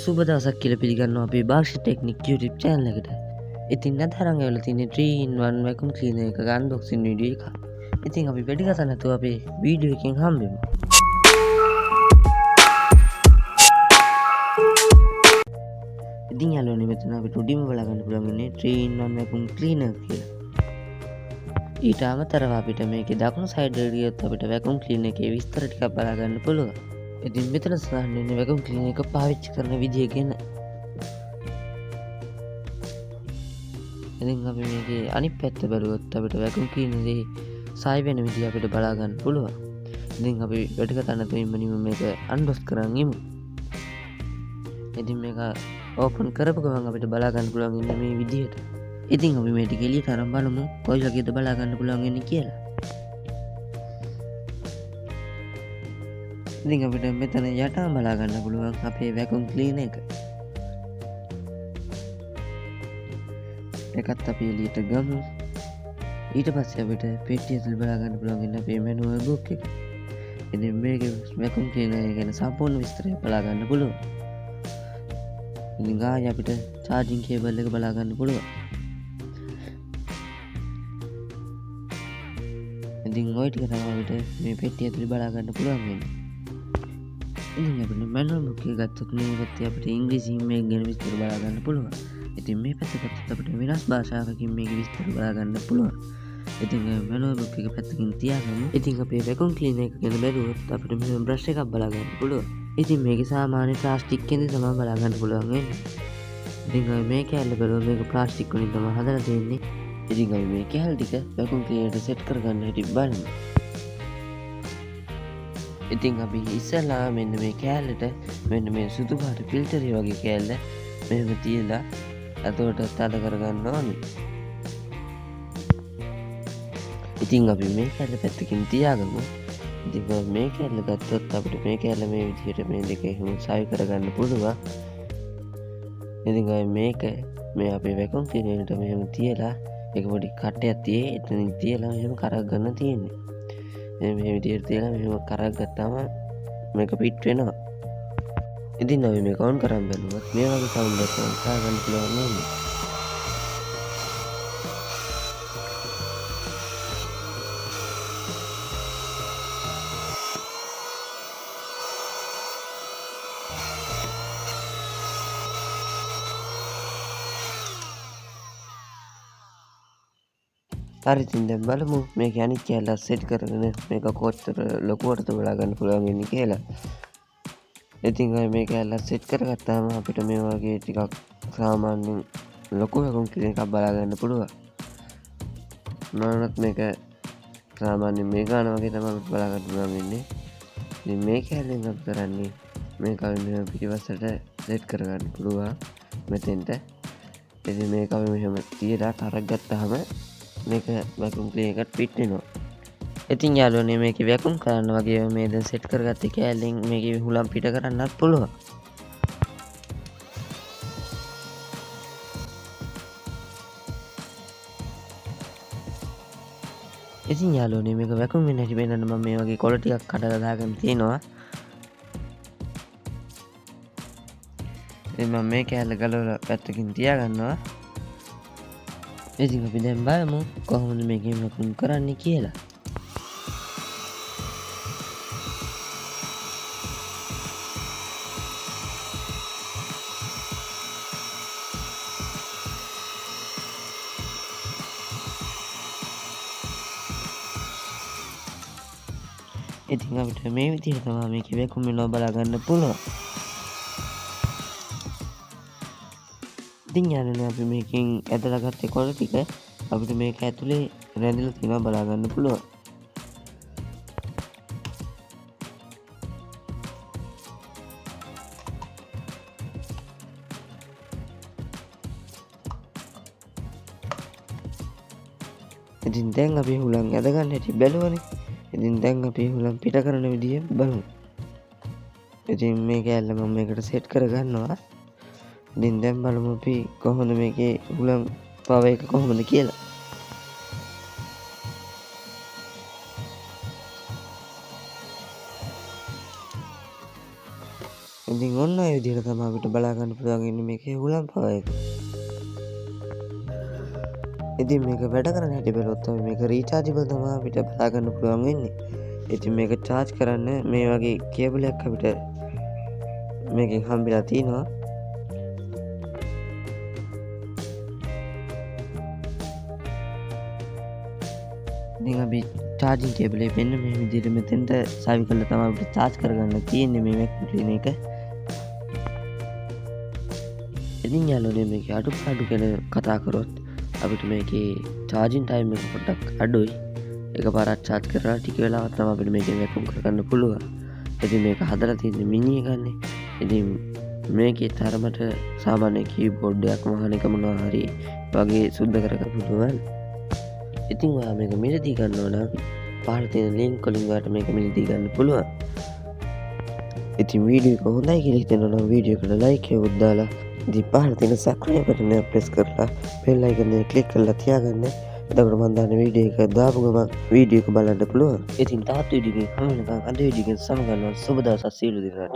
සුබ දවසක් කියලා පිළිගන්නවා අපේ භාෂා ටෙක්නික් YouTube channel එකට. ඉතින් අද අරන් ඇවිල්ලා තියෙන්නේ 3-in-1 vacuum cleaner එකක unboxing video එක. ඉතින් අපි වැඩි කතා නැතුව අපේ වීඩියෝ එකෙන් හම්බෙමු. ඉතින් යාළුවනේ මෙතන අපිට උඩින්ම බලා ගන්න පුළුවන් ඉන්නේ 3-in-1 vacuum cleaner කියලා. ඊට අමතරව අපිට මේකේ දකුණු සයිඩ් එකට ගියොත් අපිට vacuum cleaner එකේ විස්තර ටිකක් බලා ගන්න පුළුවන්. ඉතින් මෙතන සඳහන් වෙන්නේ vacuum cleaner එක පාවිච්චි කරන විදිය ගැන. ඉතින් අපි මේකේ අනිත් පැත්ත බලුවොත් අපිට vacuum cleaner එකේ සාය වෙන විදිය අපිට බලා ගන්න පුළුවන්. ඉතින් අපි වැඩි කතා නැතුව ඉන්නම මේක අන්බොක්ස් කරන් ඉමු. ඉතින් මේක ඕපන් කරපු ගමන් අපිට බලා ගන්න පුළුවන් ඉන්නේ මේ විදියට. ඉතින් අපි මේ ටික එළියට අරන් බලමු කොයි වගේද බලා ගන්න පුළුවන් වෙන්නේ කියලා. ඉතින් අපිට මෙතන යටම බලා ගන්න පුළුවන් අපේ vacuum cleaner එක. එකත් අපි එළියට ගමු. ඊට පස්සේ අපිට පෙට්ටිය තුල බලා ගන්න පුළුවන් ඉන්න අපේ manual book එක. ඉතින් මේකේ vacuum cleaner එක ගැන සම්පූර්ණ විස්තරය බලා ගන්න පුළුවන්. ඉතින් ආයෙ අපිට charging cable එක බලා ගන්න පුළුවන්. ඉතින් ওই ටික තමයි අපිට මේ පෙට්ටිය තුල බලා ගන්න පුළුවන් වෙන්නේ. ඉතින් අපිට manual book එක ගත්තොත් මේ පැත්තේ අපිට ඉංග්‍රීසියෙන් මේක ගැන විස්තර බලා ගන්න පුළුවන්. ඉතින් මේ පැත්ත ගත්තොත් අපිට වෙනස් භාෂාවකින් මේක විස්තර බලා ගන්න පුළුවන්. ඉතින් manual book එක පැත්තකින් තියාගමු. ඉතින් අපේ vacuum cleaner එක ගැන බැලුවොත් අපිට මෙහෙම brush එකක් බලා ගන්න පුළුවන්. ඉතින් මේකේ සාමාන්‍ය ප්ලාස්ටික් කෙන්දි තමයි බලා ගන්න පුළුවන් වෙන්නේ. ඉතින් මේ කෑල්ල බලුවොත් මේක ප්ලාස්ටික් වලින් තමයි හදලා තියෙන්නේ. ඉතින් අපි මේ කෑල්ල ටික vacuum cleaner එකට සෙට් කරගන්න හැටි බලමු. ඉතින් අපි ඉස්සලා මෙන්න මේ කෑල්ලට මෙන්න මේ සුදු පාට ෆිල්ටර් වගේ කෑල්ල මෙහෙම තියලා අතට තද කරගන්න ඕනේ. ඉතින් අපි මේ කෑල්ල පැත්තකින් තියාගමු. ඉතින් මේ කෑල්ල ගත්තොත් අපිට මේ කෑල්ල මේ විදිහට මේ දෙක එහෙම සාවි කරගන්න පුළුවන්. ඉතින් මේක මේ අපේ vacuum cleaner එකට මෙහෙම තියලා ඒක පොඩි කට්ටයක් තියේ එතනින් තියලා මෙහෙම කරක් ගන්න තියෙන්නේ. මේ විදිහට තියලා මෙහෙම කරක් ගත්තාම මේක පිට වෙනවා. ඉතින් අපි මේක ඔන් කරන් බලුවොත් මේ වගේ සවුන්ඩ් එකක් ගන්න පුළුවන් නේද? හරි ඉතින් දැන් බලමු මේක අනිත් කෑල්ල සෙට් කරගෙන මේක කොච්චර ලොකුවටද බලා ගන්න පුළුවන් වෙන්නේ කියලා. ඉතින් මේ කෑල්ල සෙට් කරගත්තාම අපිට මේ වගේ ටිකක් සාමාන්‍යයෙන් ලොකු vacuum cleaner එකක් බලා ගන්න පුළුවන්. මමත් මේක සාමාන්‍යයෙන් මේ ගාන වගේ තමයි අපිට බලා ගන්න පුළුවන් වෙන්නේ. ඉතින් මේ කෑල්ලෙන් අපි කරන්නේ මේක මෙහෙම පිටිපස්සට සෙට් කරගන්න පුළුවන් මෙතෙන්ට. ඉතින් මේක අපි මෙහෙම තියලා කරක් ගත්තාම මේක vacuum cleaner එකට පිට වෙනවා. ඉතින් යාළුවනේ මේකේ vacuum කරන්න වගේ මේ දැන් සෙට් කරගත්ත කෑල්ලෙන් මේකේ හුලම් පිට කරන්නත් පුළුවන්. ඉතින් යාළුවනේ මේක vacuum වෙන හැටි වෙනන්න මම මේ වගේ කොළ ටිකක් කඩලා දාගෙන තියෙනවා. ඉතින් මම මේ කෑල්ල ගලවලා පැත්තකින් තියාගන්නවා. ඉතින් අපි දැන් බලමු කොහොමද මේකෙන් vacuum කරන්නේ කියලා. ඉතින් අපිට මේ විදිහට තමයි මේකේ vacuum වෙනවා බලා ගන්න පුළුවන්. ඉතින් යාළුවනේ අපි මේකෙන් ඇදලා ගත්තේ කොළ ටික අපිට මේක ඇතුලේ රැඳිලා තියෙනවා බලා ගන්න පුළුවන්. ඉතින් දැන් අපි හුලං ඇද ගන්න හැටි බැලුවනේ. ඉතින් දැන් අපි හුලම් පිට කරන විදිය බලමු. ඉතින් මේ කෑල්ල මම මේකට සෙට් කරගන්නවා. ඉතින් දැන් බලමු අපි කොහොමද මේකේ හුලම් පව එක කොහොමද කියලා. ඉතින් ඔන්න ඔය විදිහට තමයි අපිට බලා ගන්න පුළුවන් ඉන්නේ මේකේ හුලම් පවර් එක. ඉතින් මේක වැඩ කරන හැටි බැලුවොත් තමයි මේක රීචාර්ජබල් තමයි අපිට බලා ගන්න පුළුවන් වෙන්නේ. ඉතින් මේක charge කරන්න මේ වගේ කේබල් එකක් අපිට මේකෙන් හම්බෙලා තිනවා. ඉතින් අපි charging cable එක මෙන්න මේ විදිහට මෙතෙන්ට සවි කරලා තමයි අපිට charge කරගන්න තියෙන්නේ මේ Mac Mini එක. ඉතින් යාළුවනේ මේකේ අඩුපාඩු ගැන කතා කරොත් අපිට මේකේ charging time එක පොඩ්ඩක් අඩුයි. එකපාරක් charge කරලා ටික වෙලාවක් තමයි අපිට මේකෙන් vacuum කරගන්න පුළුවන්. ඉතින් මේක හදලා තියෙන්නේ mini එකන්නේ. ඉතින් මේකේ තරමට සාමාන්‍ය keyboard එකක් වහන එක මොනවා හරි වගේ සුද්ධ කරගන්න පුළුවන්. ඉතින් ඔයා මේක මිලදී ගන්නවා නම් පහළ තියෙන link වලින් ඔයාලට මේක මිලදී ගන්න පුළුවන්. ඉතින් වීඩියෝ එක හොඳයි කියලා හිතෙනවා නම් වීඩියෝ එකට like එකක් දාලා ඉතින් පහළ තියෙන subscribe button එක press කරලා bell icon එක click කරලා තියාගන්න. එතකොට මම දාන වීඩියෝ එක දාපු ගමන් වීඩියෝ එක බලන්න පුළුවන්. ඉතින් තාත් වීඩියෝ එකකින් හමු වෙනකන් අද වීඩියෝ එකෙන් සමගන්නවා. සුබ දවසක් සියලු දෙනාට.